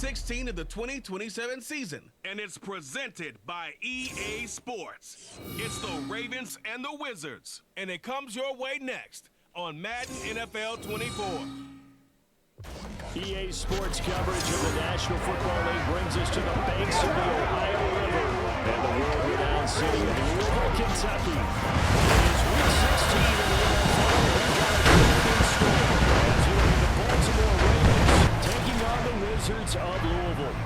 16 of the 2027 season. And it's presented by EA Sports. It's the Ravens and the Wizards. And it comes your way next on Madden NFL 24. EA Sports coverage of the National Football League brings us to the banks of the Ohio River and the world-renowned city of Louisville, Kentucky. It is Week 16 in the NFL. As you look at the Baltimore Ravens taking on the Wizards of Louisville.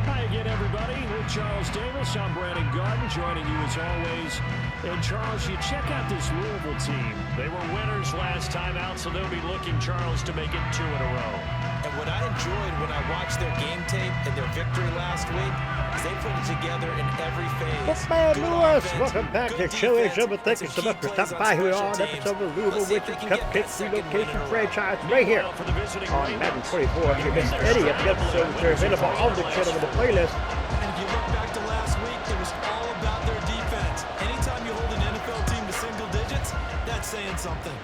Hi again, everybody. With Charles Davis, I'm Brandon Garden, joining you as always. And Charles, you check out this Louisville team. They were winners last time out, so they'll be looking, Charles, to make it 2 in a row. And what I enjoyed when I watched their game tape and their victory last week is they put it together in every phase. Welcome back to Chili Show. Thank you so much for stopping by here on episode of Louisville Wizards Cupcake Relocation franchise right here on Madden 24. If you missed any of the episodes, they're available on the channel with the playlist. And if you look back to last week, it was all about their defense. Anytime you hold an NFL team to single digits, that's saying something.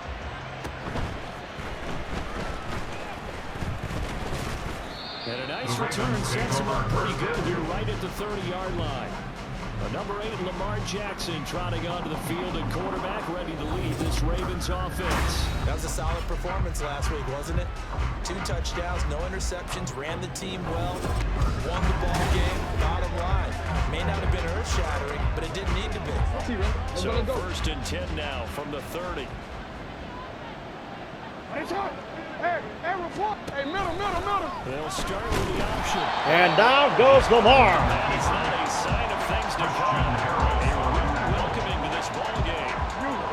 And a nice return sets him up pretty good here right at the 30-yard line. Number 8, Lamar Jackson, trotting onto the field and quarterback ready to lead this Ravens offense. That was a solid performance last week, wasn't it? 2 touchdowns, no interceptions, ran the team well, won the ball game. Bottom line, may not have been earth-shattering, but it didn't need to be. So 1st and 10 now from the 30. Hey, report. Hey, middle. They'll start with the option. And down goes Lamar. That is not a sign of things to come. They were really welcoming to this ball game.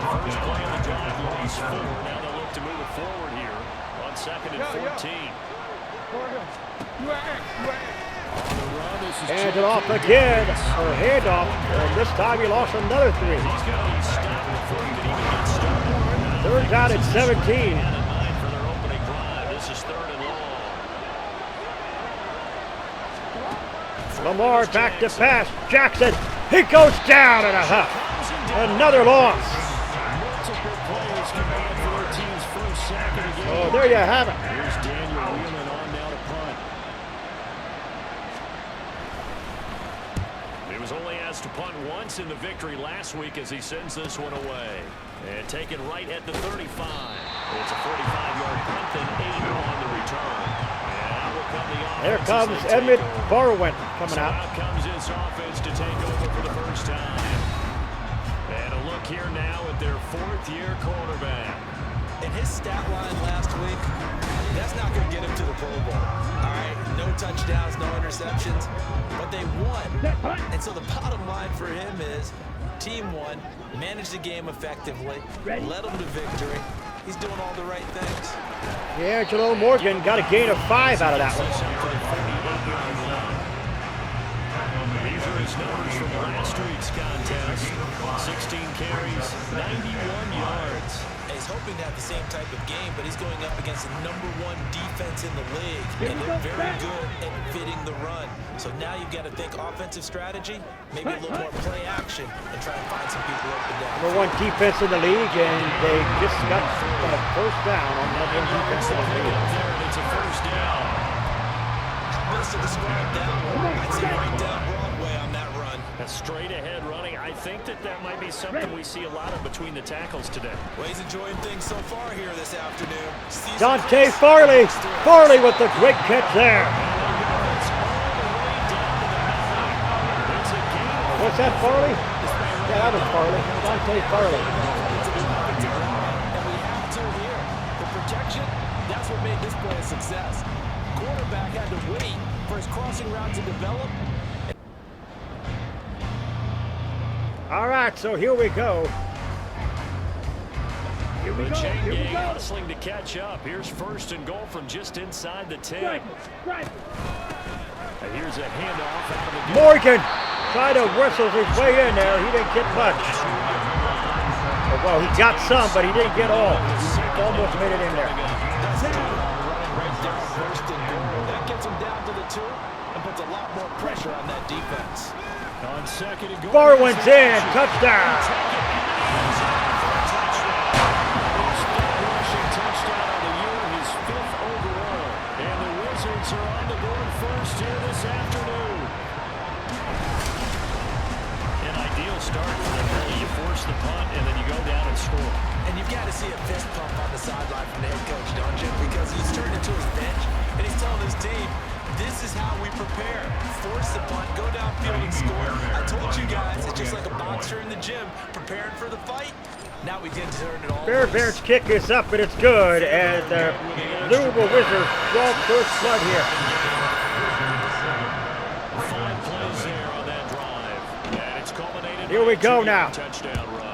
First play of the drive, lost 4. Now they'll look to move it forward here on 2nd and 14. Hands it off again, or handoff, and this time he lost another 3. He's got to be stopped before he can even get started. Third down at 17. Lamar back to pass. Jackson, he goes down in a huff. Another loss. Oh, there you have it. Here's Daniel Wheeling on now to punt. He was only asked to punt once in the victory last week as he sends this one away. And taken right at the 35. It's a 45-yard punt, then 8 on the return. There comes Emmett Barwin coming out. Out comes his offense to take over for the first time. And a look here now at their 4th-year quarterback. And his stat line last week, that's not going to get him to the Pro Bowl. All right, no touchdowns, no interceptions, but they won. And so the bottom line for him is team won, managed the game effectively, led them to victory. He's doing all the right things. D'Angelo Morgan got a gain of 5 out of that one. These are his numbers from last week's contest. 16 carries, 91 yards. He's hoping to have the same type of game, but he's going up against the #1 defense in the league, and they're very good at fitting the run. So now you've got to think offensive strategy, maybe a little more play action, and try and find some people open down. #1 defense in the league, and they just got a first down on #1 defense in the league. It's a first down. How best to describe that one? I'd say right down Broadway on that run. A straight ahead running. I think that might be something we see a lot of between the tackles today. Well, he's enjoying things so far here this afternoon. Dante Farley. Farley with the great catch there. What's that, Farley? Yeah, that was Farley. Dante Farley. And we have to here. The protection, that's what made this play a success. Quarterback had to wait for his crossing route to develop. All right, so here we go. The chain gang hustling to catch up. Here's 1st and goal from just inside the 10. And here's a handoff out of the Morgan tried to whistle his way in there. He didn't get much. Well, he got some, but he didn't get all. He almost made it in there. That gets him down to the 2 and puts a lot more pressure on that defense. On 2nd and goal. Barwin's in. Touchdown. Touchdown of the year, his 5th overall. And the start for them. You force the punt, and then you go down and score. And you've got to see a fist pump on the sideline from the head coach, don't you? Because he's turned into his bench, and he's telling his team, this is how we prepare. Force the punt, go downfield and score. I told you guys, it's just like a boxer in the gym preparing for the fight. Now we did turn it all. Bears kick is up, and it's good. And the Louisville Wizards draw first blood here. 5 plays there on that drive. And it's culminated. Here we go now. Touchdown run.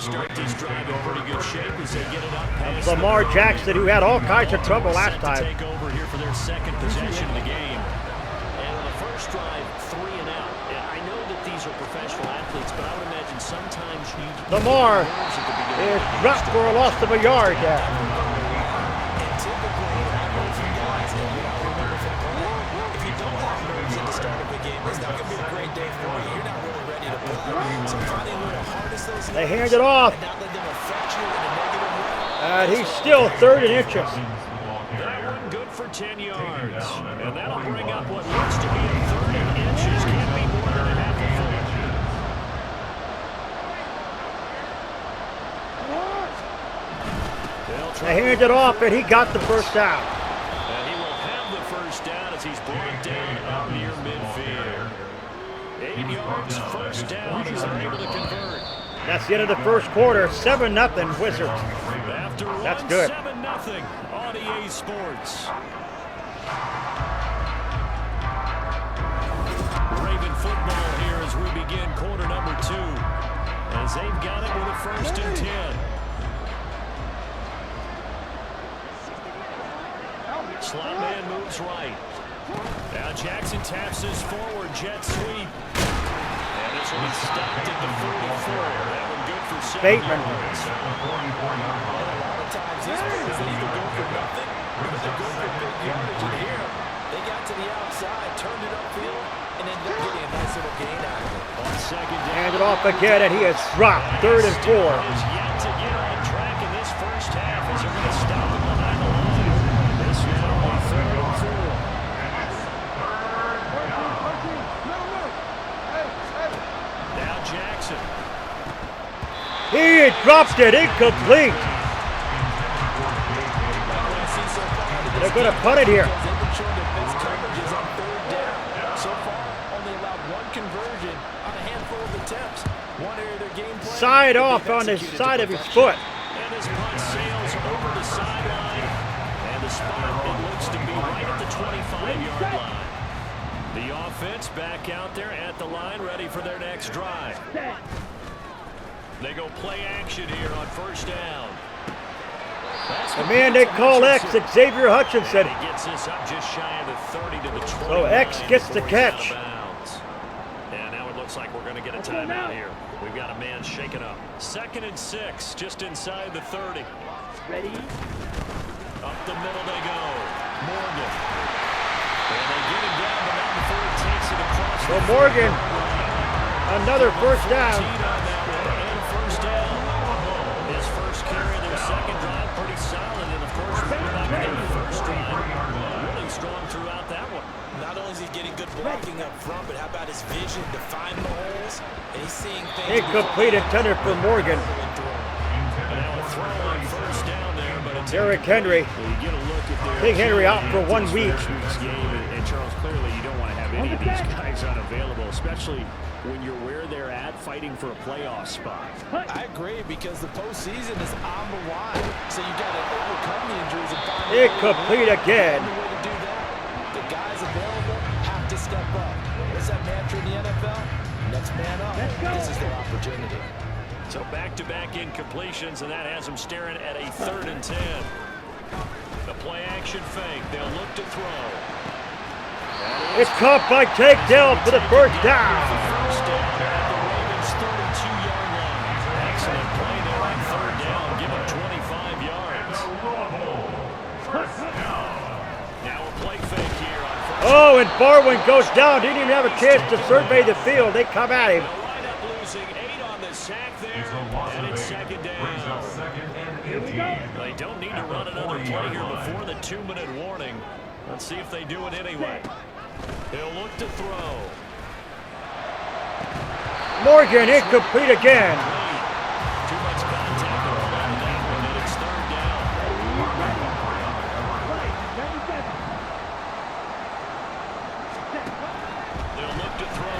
Start this drive in pretty good shape as they get it up past Lamar Jackson, who had all kinds of trouble last time. Take over here for their second possession of the game. And on the first drive, 3 and out. I know that these are professional athletes, but I would imagine sometimes you Lamar is dropped for a loss of a yard there. And typically, I don't know if you guys remember from play, if you don't have nerves at the start of the game, it's not going to be a great day for you. You're not really ready to play. So finding a way to harness those they hand it off. And he's still 3rd and inches. That one good for 10 yards. And that'll bring up what looks to be a 3rd and inches. Can't be more than a half a foot. They hand it off, and he got the first down. And he will have the first down as he's brought down up near midfield. 8 yards, first down as they're able to convert. That's the end of the first quarter. 7-0 Wizards. That's good. 7-0 on EA Sports. Raven football here as we begin quarter number 2. As they've got it with a 1st and 10. Slot man moves right. Now Jackson taps this forward jet sweep. And this one is stopped at the 44. That one good for 7 Bateman. yards. A lot of times these players, they either go for nothing or they go for big yardage. And here, they got to the outside, turned it upfield, and ended up getting a nice little gain out of it. On second down. Hand it off again, and he has dropped. 3rd and 4. Is yet to get on track in this first half as they're going to stop him behind the line. This now on 3rd and 4. Now Jackson. He dropped it, incomplete. They're going to punt it here. They've been showing their best coverages on 3rd down. So far, only allowed 1 conversion on a handful of attempts. One area of their game plan. Side off on the side of his foot. And his punt sails over the sideline. And the spot, it looks to be right at the 25-yard line. The offense back out there at the line, ready for their next drive. They go play action here on 1st down. The man they call X, Xavier Hutchinson. He gets this up just shy of the 30 to the 20. So X gets the catch. And now it looks like we're going to get a timeout here. We've got a man shaken up. 2nd and 6, just inside the 30. Ready? Up the middle they go. Morgan. And they get him down, but not before he takes it across. So Morgan, another first down. And first down. His first carry, their second drive, pretty solid. And of course, right back in the first drive, really strong throughout that one. Not only is he getting good blocking up front, but how about his vision to find the holes? And he's seeing things. Incomplete intended for Morgan. Now a throw on first down there, but it's Derrick Henry. well, you get a look at their Big Henry out for 1 week. And Charles, clearly you don't want to have any of these guys unavailable, especially when you're where they're at fighting for a playoff spot. I agree, because the postseason is on the line. So you got to overcome the injuries and find Incomplete again. the way to do that. The guys available have to step up. What's that mantra in the NFL? Next man up. This is their opportunity. So back-to-back incompletions, and that has them staring at a 3rd and 10. The play-action fake. They'll look to throw. It's caught by takedown for the first down. First down at the Ravens' 32-yard line. Excellent play there on 3rd down. Give them 25 yards. Now a play fake here on first down. Oh, and Barwin goes down. Didn't even have a chance to survey the field. They come at him. They'll wind up losing 8 on the sack there, and it's 2nd down. They don't need to run another play here before the 2-minute warning. Let's see if they do it anyway. He'll look to throw. Morgan incomplete again. Too much contact on that one, and it's third down. They'll look to throw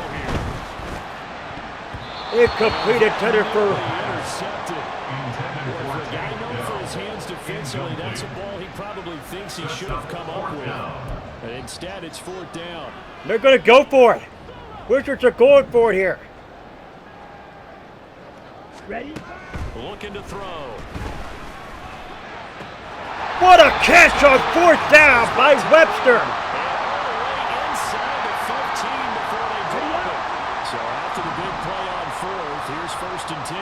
here. Incomplete intended for. Intercepted. For a guy known for his hands defensively, that's a ball he probably thinks he should have come up with. And instead, it's fourth down. They're going to go for it. Wizards are going for it here. Ready? Looking to throw. What a catch on fourth down by Webster. Inside the 15 before they drop it. So after the big play on fourth, here's 1st and 10.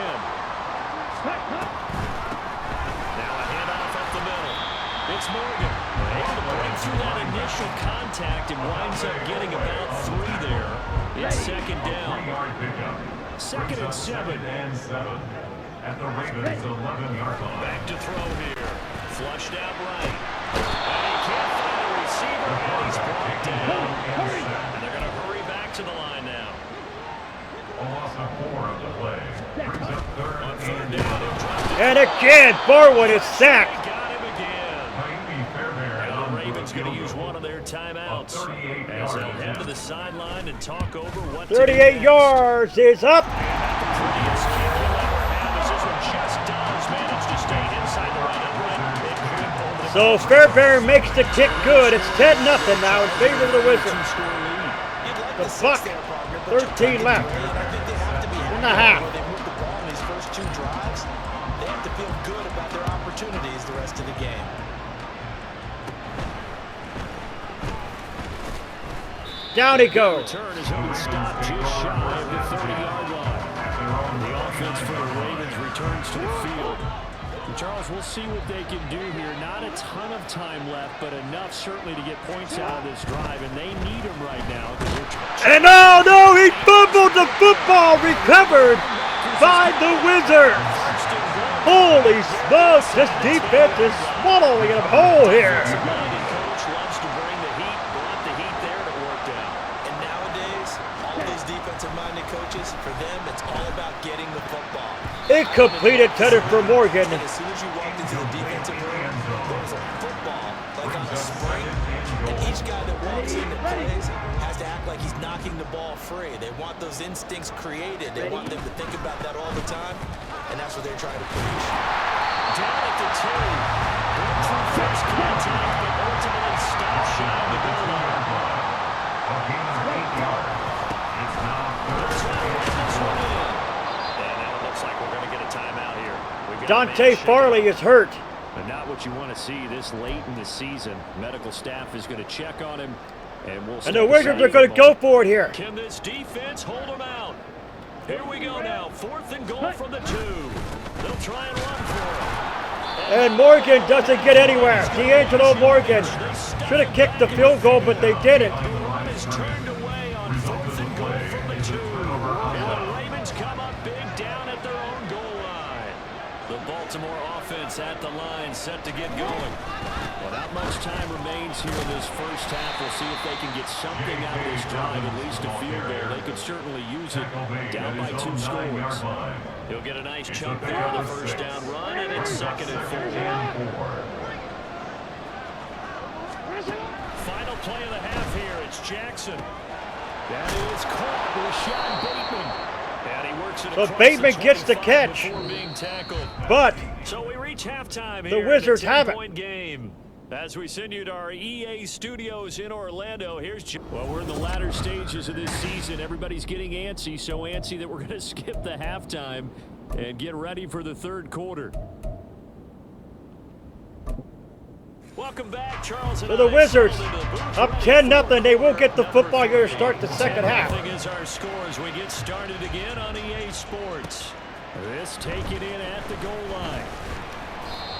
Now a handoff up the middle. It's Morgan. Able to break through that initial contact and winds up getting about 3 there. It's second down. 2nd and 7. At the Ravens' 11-yard line. Back to throw here. Flushed out right. And he can't find a receiver, and he's brought down. And they're going to hurry back to the line now. A loss of 4 of the play. Brings up third On and 3rd down, he'll drop it. And again, Barwood is sacked. Got him again. Miami Fairbairn. Now the Ravens going to use one of their timeouts as they'll head to the sideline and talk over what to do 38 next. yards is up. The prettiest kick you'll ever have as this one just does manage to stay inside the right upright. It creeped over the So Fairbairn makes the kick good. It's 10-0 now in favor of the Wizards. You'd like The the 6 Buck, there, partner, but 13 you're left. and I think they have to be In happy the half. where they move the ball in these first 2 drives. They have to feel good about their opportunities the rest of the game. Down he goes. return is only stopped just shy of the 30-yard line. The offense for the Ravens returns to the field. And Charles, we'll see what they can do here. Not a ton of time left, but enough certainly to get points out of this drive, and they need them right now. And oh no, he fumbled the football, recovered by the Wizards. Holy smokes, this defense is swallowing him whole here. Coach loves to bring the heat, brought the heat there, and it worked out. And nowadays, all those defensive-minded coaches, for them, it's all about getting the football. Incomplete intended for Morgan. And as soon as you walked into the defensive room, there was a football like on a spring, and each guy that walks in that plays has to act like he's knocking the ball free. They want those instincts created. They want them to think about that all the time, and that's what they're trying to preach. Down at the 2. Going through first contact, but ultimately stopped shy of the goal line. A gain of 8 yards. It's now And now it looks like we're going to get a timeout here. We've got a Dante man Farley is hurt. But not what you want to see this late in the season. Medical staff is going to check on him, and we'll. And the Wizards are going to go for it here. Can this defense hold him out? Here we go now. 4th and goal from the 2. They'll try and run for it. And Morgan doesn't get anywhere. D'Angelo Morgan should have kicked the field goal, but they didn't. The run is turned away on 4th and goal from the 2. And the Ravens come up big down at their own goal line. The Baltimore offense at the line set to get going. Well, not much time remains here in this first half. We'll see if they can get something out of this drive, at least a field goal. They could certainly use it down by 2 scores. He'll get a nice chunk there on the first down run, and it's 2nd and 4. Final play of the half here. It's Jackson. That is caught with Sean Bateman. And he works it So across Bateman the gets the 25 catch. before being tackled. But So we reach halftime The here. Wizards in a have it. 10-point game. As we send you to our EA studios in Orlando, well, we're in the latter stages of this season. Everybody's getting antsy, so antsy that we're going to skip the halftime and get ready for the 3rd quarter. Welcome back, Charles. So the Wizards up 10-0. They will get the football here to start the second half. 10-0 is our score as we get started again on EA Sports. This taken in at the goal line.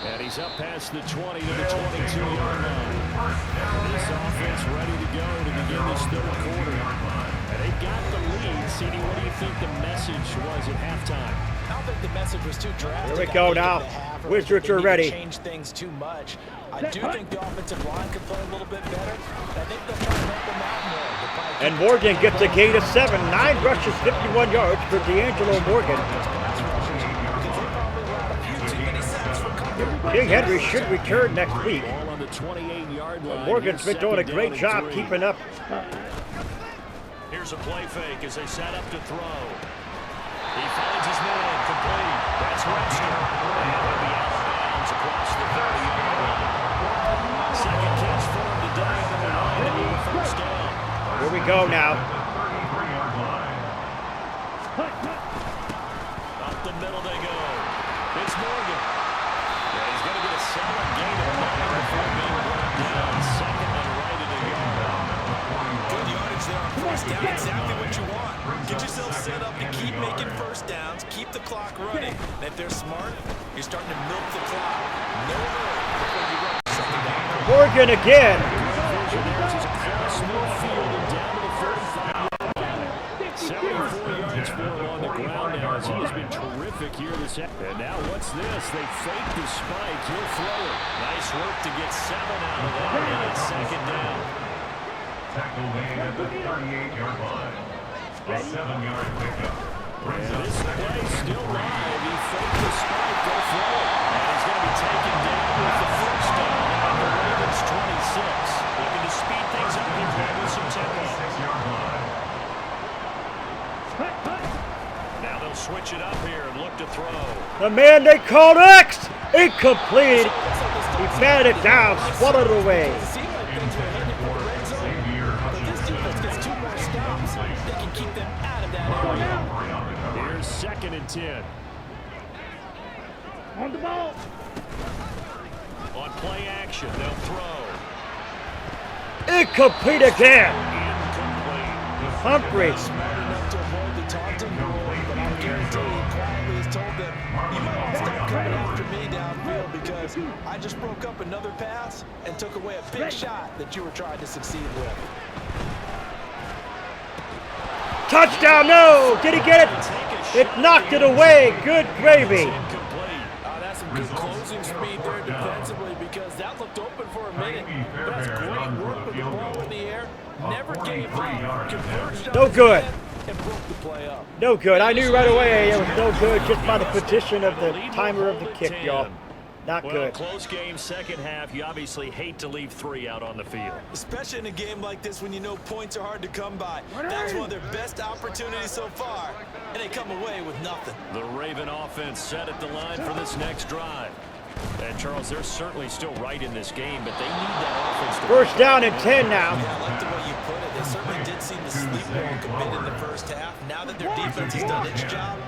And he's up past the 20 to the 22-yard line. This offense ready to go to begin this 3rd quarter. And they got the lead. CD, what do you think the message was at halftime? I don't think the message was too drastic. Here we go now. Wizards are ready. Change things too much. I do think the offensive line could play a little bit better. I think they'll try to help them out more. And Morgan gets a gain of 7. 9 rushes, 51 yards for D'Angelo Morgan. King Henry should return next week. Morgan's been doing a great job keeping up. Here's a play fake as they set up to throw. He finds his man complete. That's Webster. And he'll be out of bounds across the 30-yard line. Second catch for him today on the line to get a first down. Here we go now. Up the middle they go. It's Morgan. Yeah, he's going to get a solid gain of 9 before being brought down. Second and right at the yard. Good yardage there on first down. Exactly what you want. Get yourself set up to keep making first downs, keep the clock running. And if they're smart, you're starting to milk the clock. No hurry before you run second down. Morgan again. Across midfield and down to the 45. 74 yards for him on the ground now as he has been terrific here this afternoon. And now what's this? They fake the spike. He'll throw it. Nice work to get 7 out of that. And it's second down. Tackle made at the 38-yard line. A 7-yard pickup. This play still live. He faked the spike. Go throw it. And he's going to be taken down with the first down on the Ravens 26. Looking to speed things up and play with some tempo. 6-yard line. Now they'll switch it up here and look to throw. The man they called X. Incomplete. He batted it down, swallowed it away. It seemed like things were heading for the red zone. But this defense gets 2 more stops. They can keep them out of that area. Here's second and 10. On the ball. On play action, they'll throw. Incomplete again. Incomplete. Humphreys. Smart enough to avoid the taunting rule, but I guarantee he quietly has told them, you might want to stop coming after me downfield because I just broke up another pass and took away a big shot that you were trying to succeed with. Touchdown, no. Did he get it? It knocked it away. Good gravy. That's some good closing speed there defensively because that looked open for a minute. That's great work with the ball in the air. Never gave up. Converged on No his good. head and broke the play up. No good. I knew right away it was no good just by the position of the timer of the kick, y'all. Not Well, good. close game, second half. You obviously hate to leave 3 out on the field. Especially in a game like this when you know points are hard to come by. That was one of their best opportunities so far, and they come away with nothing. The Raven offense set at the line for this next drive. And Charles, they're certainly still right in this game, but they need that offense to First down and 10 now. Yeah, I like the way you put it. They certainly did seem to sleepwalk a bit in the first half. Now that their defense has done its job,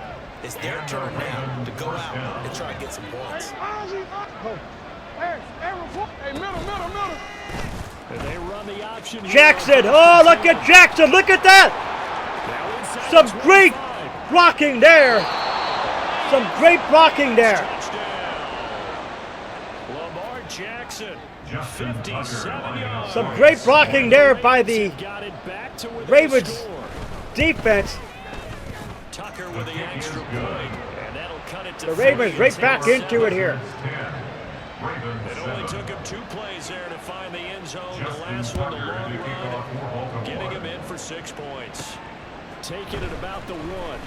it's their turn now to go out and try and get some points. Hey, middle. And they run the option here. Jackson. Oh, look at Jackson. Look at that. Now inside Some the great 25. blocking there. Some great blocking there. Touchdown. Lamar Jackson, 57 yards. Some great blocking there by the Got it back to within Ravens score. defense. Tucker with the extra point, and that'll cut it to The Ravens 30 right back into it here. It only took him 2 plays there to find the end zone. The last one, the long run, getting him in for 6 points. Taking it about the 1.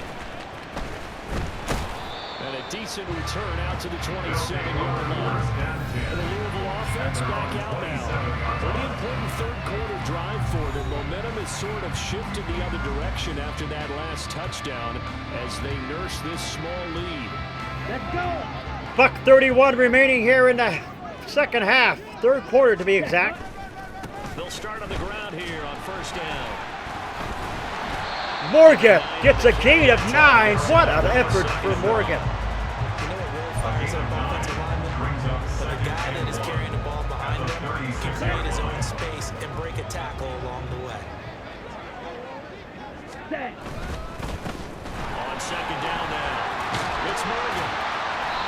And a decent return out to the 27-yard line. And the Louisville offense back out now. Pretty important third-quarter drive for them. Momentum has sort of shifted the other direction after that last touchdown as they nurse this small lead. Let's go. Buck 31 remaining here in the second half. Third quarter to be exact. They'll start on the ground here on first down. Morgan gets a gain of 9. What an effort for Morgan. You know what really fires up offensive linemen? When the guy that is carrying the ball behind him can create his own space and break a tackle along the way. On second down now, it's Morgan.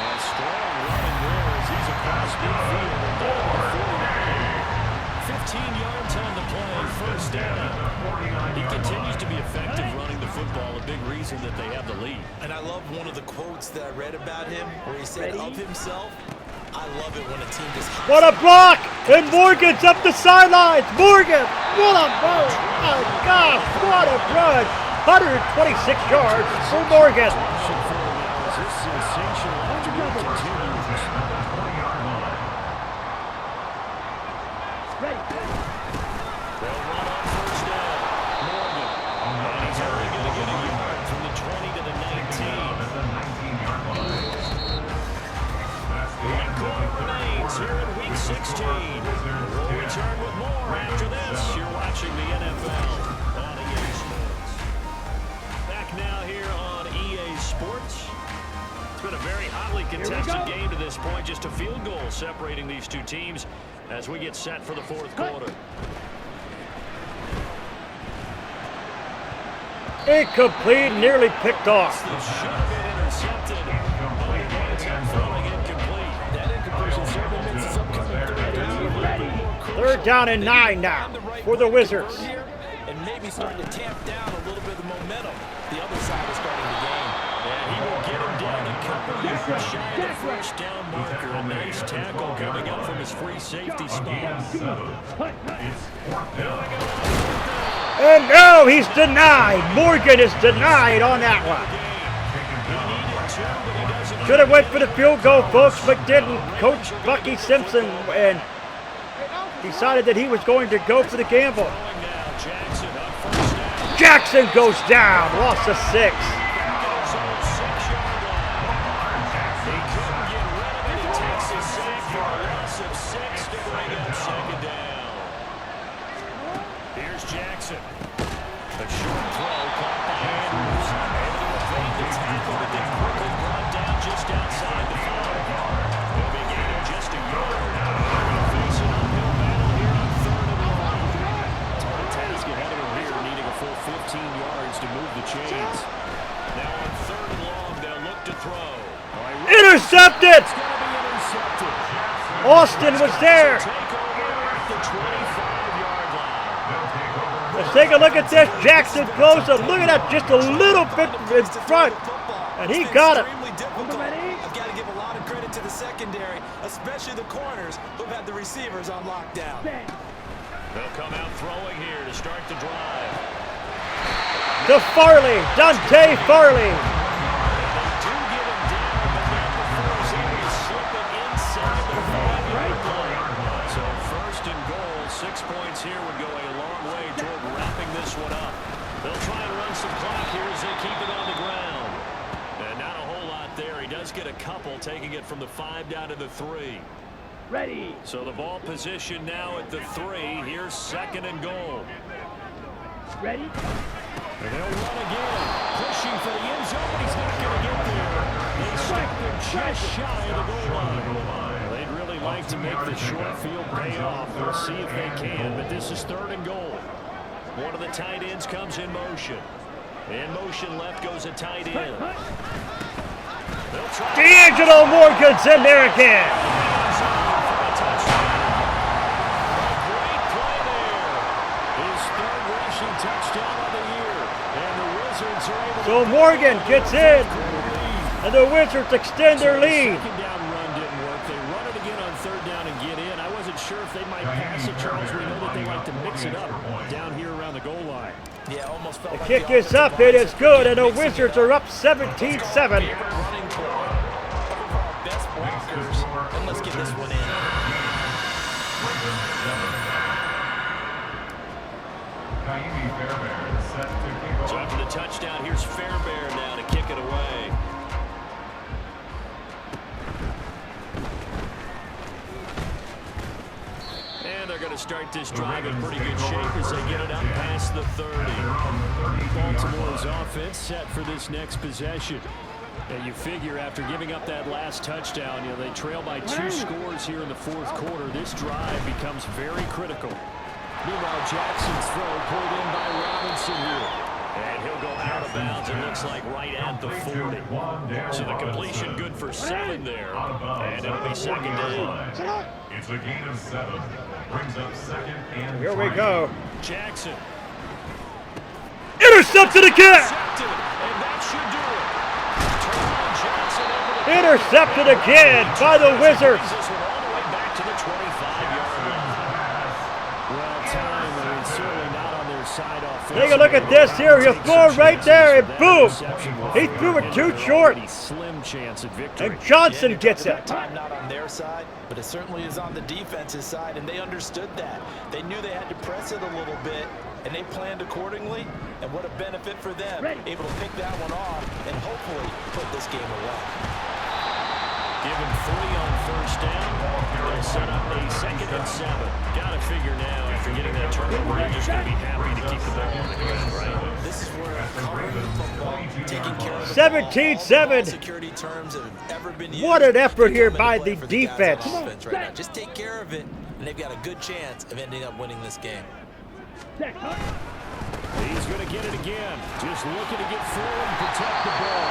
And strong running there as he's across midfield and down to 49. 15 yards on the play, first down. He continues to be effective running the football, a big reason that they have the lead. And I love one of the quotes that I read about him where he said of himself, I love it when a team just... What a block! And Morgan's up the sidelines. Morgan, what a run! My gosh, what a run! 126 yards for Morgan. This sensational afternoon continues. They'll run on first down. Morgan. And he's only going to get a yard from the 20 to the 19. Quarter remains here in Week 16. We'll return with more after this. You're watching the NFL on EA Sports. Back now here on EA Sports. It's been a very hotly contested game to this point. Just a field goal separating these two teams as we get set for the fourth quarter. Incomplete, nearly picked off. This should have been intercepted. Throwing incomplete. That incompletion certainly makes this upcoming Third down and 9 now for the Wizards. And maybe starting to tamp down a little bit of the momentum. The other side is starting to gain. And he will get him down a couple yards shy of the first down marker. A nice tackle coming up from his free safety spot. And no, he's denied. Morgan is denied on that one. Should have went for the field goal, folks, but didn't. Coach Bucky Simpson and decided that he was going to go for the gamble. Jackson goes down, loss of 6. Here's Jackson. A short throw caught by Andrews. Able to evade the tackle, but then quickly brought down just outside the 5. They'll be gaining just a yard. Face an uphill battle here on 3rd and long. Tall task ahead of him here, needing a full 15 yards to move the chains. Now on 3rd and long, they'll look to throw. Intercepted! It's going to be intercepted. Austin was there. Take over at the 25-yard line. Let's take a look at this. Jackson throws a look at that, just a little bit in front. And he got it. I've got to give a lot of credit to the secondary, especially the corners who've had the receivers on lockdown. They'll come out throwing here to start the drive. To Farley, Dante Farley. They do get him down, but not before he's able to slip it inside the 5-yard line. So 1st and goal, 6 points here would go a long way toward wrapping this one up. They'll try and run some clock here as they keep it on the ground. And not a whole lot there. He does get a couple, taking it from the 5 down to the 3. Ready. So the ball position now at the 3. Here's 2nd and goal. Ready. And they'll run again, pushing for the end zone, but he's not going to get there. They stop him just shy of the goal line. They'd really like to make the short field pay off. We'll see if they can, but this is 3rd and goal. One of the tight ends comes in motion. In motion left goes a tight end. D'Angelo Morgan's in there again. So Morgan gets in, and the Wizards extend their lead. Second down run didn't work. They run it again on 3rd down and get in. I wasn't sure if they might pass it, Charles. We know that they like to mix it up down here around the goal line. Yeah, almost felt The like kick is up, it is good, and the Wizards are up 17-7. running play. Best blockers, and let's get this one in. So after the touchdown, here's Fairbairn now to kick it away. And they're going to start this drive in pretty good shape as they get it up past the 30. Baltimore's offense set for this next possession. And you figure after giving up that last touchdown, you know, they trail by 2 scores here in the 4th quarter. This drive becomes very critical. Meanwhile, Jackson's throw pulled in by Robinson here. And he'll go out of bounds, it looks like right at the 40. So the completion good for 7 there. And it'll be 2nd down. It's a gain of 7. Brings up second and Here we 3. go. Jackson. Intercepted again! Intercepted, and that should do it. Terrell Jackson able to Intercepted again by the Wizards. brings this one all the way back to the 25-yard line. Well, time is certainly not on their side offensively. Take a look at this here. He'll throw it right there, and boom! He threw it too short. Slim chance at victory. And Johnson gets it. That time not on their side, but it certainly is on the defense's side, and they understood that. They knew they had to press it a little bit, and they planned accordingly. And what a benefit for them, able to pick that one off and hopefully put this game away. Given 3 on first down, they'll set up a 2nd and 7. Got to figure now, after getting that turnover, they're just going to be happy to keep the ball on the ground, right? This is where covering football, taking care of the 17-7. security terms that have ever been used. What an effort here come into by play the for guys on defense. offense right now. Just take care of it, and they've got a good chance of ending up winning this game. He's going to get it again. Just looking to get forward and protect the ball.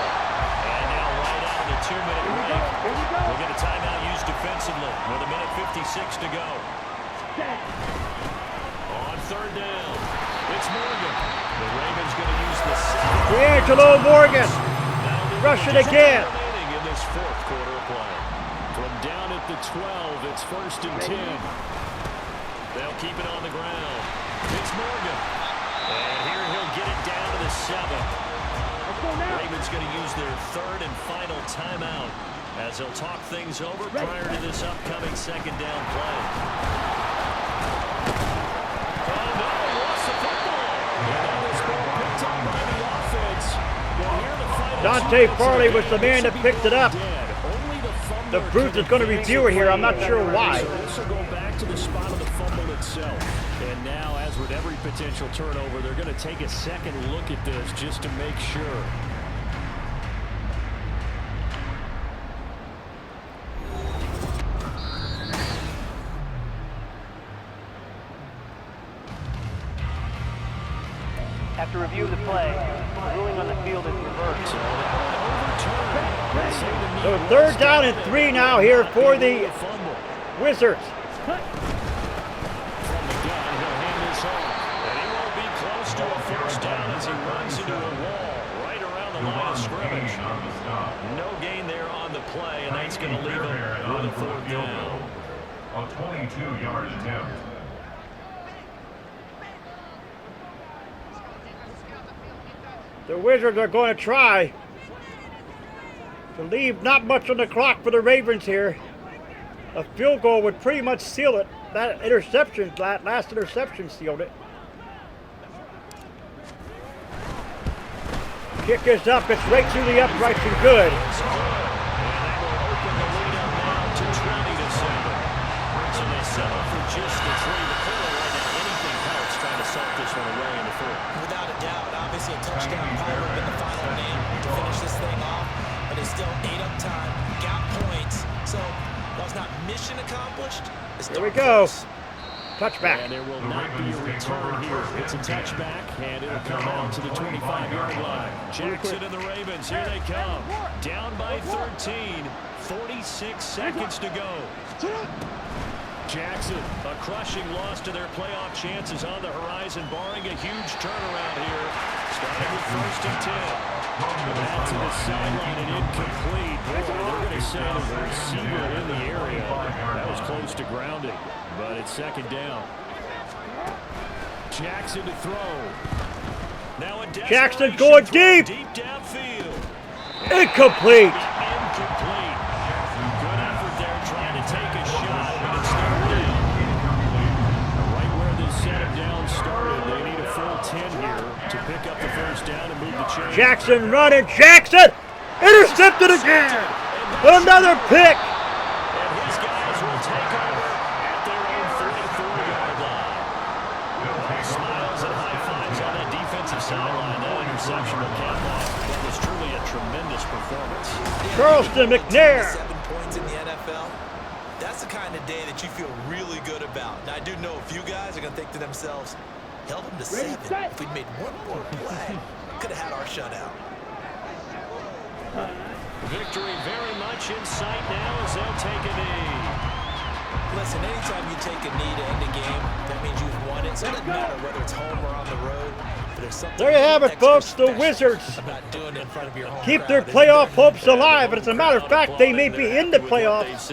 And now right out of the 2-minute break. We'll get a timeout used defensively with 1:56 to go. On 3rd down, it's Morgan. The Ravens going to use the second. D'Angelo Morgan. Rush it again. Remaining in this 4th quarter of play. From down at the 12, it's 1st and 10. They'll keep it on the ground. It's Morgan. And here he'll get it down to the 7. Ravens going to use their 3rd and final timeout as they'll talk things over prior to this upcoming 2nd down play. Oh no, lost the football. And now this ball picked up by the offense. Well, here the final Dante Farley was the man that picked it up. The Bruce is going to review it here. I'm not sure why. This will go back to the spot of the fumble itself. And now, as with every potential turnover, they're going to take a second look at this just to make sure. After review of the play, the ruling on the field is reversed. So 3rd down and 3 now here for the Wizards. From the gun, he'll hand this off. And he won't be close to a first down as he runs into a wall right around the line of scrimmage. No gain there on the play, and that's going to leave him with a 4th down. A 22-yard attempt. The Wizards are going to try to leave not much on the clock for the Ravens here. A field goal would pretty much seal it. That interception, that last interception sealed it. Kick is up. It's right through the uprights and good. Without a doubt, obviously a touchdown probably would have been the final name to finish this thing off, but it's still 8 up time, got points, so while it's not mission accomplished, it's Here we go. Touchback. And there will not be a return here. It's a touchback, and it'll come out to the 25-yard line. Jackson and the Ravens, here they come. Down by 13, 46 seconds to go. Jackson, a crushing loss to their playoff chances on the horizon, barring a huge turnaround here. Starting with 1st and 10. Back to the sideline and incomplete. Boy, they're going to say there's a receiver in the area. That was close to grounding, but it's 2nd down. Jackson to throw. Now a Jackson going deep. Deep downfield. Incomplete. Incomplete. Good effort there trying to take a shot, but it's third down. Right where this set of down started, they need a full 10 here to pick up the first down and move the chain. Jackson running. Jackson intercepted again. Another pick. And his guys will take over at their own 44-yard line. Smiles and high fives on that defensive sideline. That interception will count off. That was truly a tremendous performance. Charleston McNair. 7 points in the NFL. That's the kind of day that you feel really good about. Now, I do know a few guys are going to think to themselves, held them to 7. If we'd made one more play, could have had our shutout. Victory very much in sight now as they'll take a knee. Listen, anytime you take a knee to end a game, that means you've won it. So it doesn't matter whether it's home or on the road. But there's something there you have it, folks. The special Wizards about doing it in front of your home keep their crowd, playoff isn't hopes alive. And as a matter of fact, they may be in the playoffs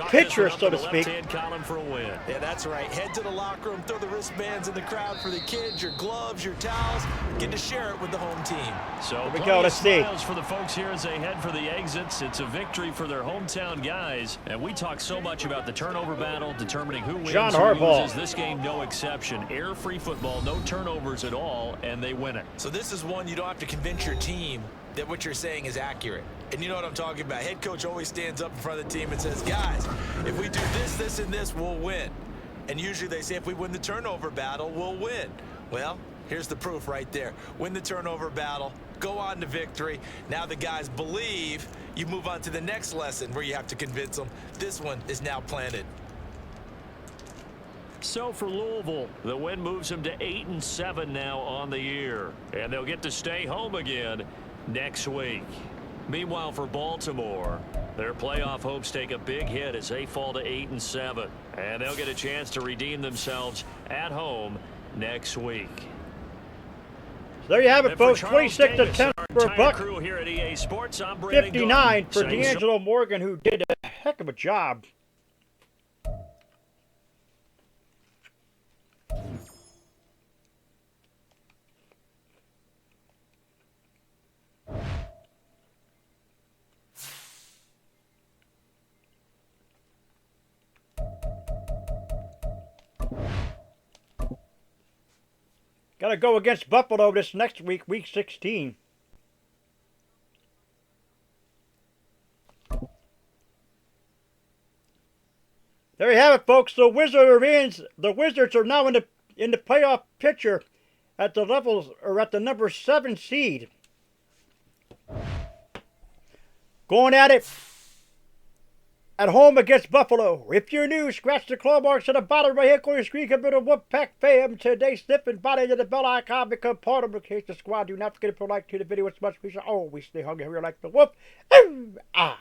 picture, so to speak. Yeah, that's right. Head to the locker room, throw the wristbands in the crowd for the kids, your gloves, your towels. Get to share it with the home team. So here we go. Let's see. For the folks here as they head for the exits, it's a victory for their hometown guys. And we talk so much about the turnover battle, determining who wins, John who Harbaugh. loses. This game, no exception. Air-free football, no turnovers at all, and they win it. So this is one you don't have to convince your team that what you're saying is accurate. And you know what I'm talking about. Head coach always stands up in front of the team and says, guys, if we do this, this, and this, we'll win. And usually they say if we win the turnover battle, we'll win. Well, here's the proof right there. Win the turnover battle, go on to victory. Now the guys believe. You move on to the next lesson where you have to convince them. This one is now planted. So for Louisville, the win moves them to 8-7 now on the year. And they'll get to stay home again next week. Meanwhile, for Baltimore, their playoff hopes take a big hit as they fall to 8-7. And they'll get a chance to redeem themselves at home next week. So there you have it, And for folks. Charles 26-10 for our Buck. crew here at EA Sports, I'm Brandon 59 Gordon, for saying so- D'Angelo Morgan, who did a heck of a job. Got to go against Buffalo this next week, week 16. There you have it, folks. The Wizards are now in the playoff picture at the levels or at the number 7 seed. Going at it at home against Buffalo. If you're new, scratch the claw marks at the bottom right hand corner of your screen. Come to the Wolfpack fam today. Snip and body to the bell icon. Become part of the Case the Squad. Do not forget to put a like to the video. It's much appreciated. Always stay hungry. Here like the wolf. I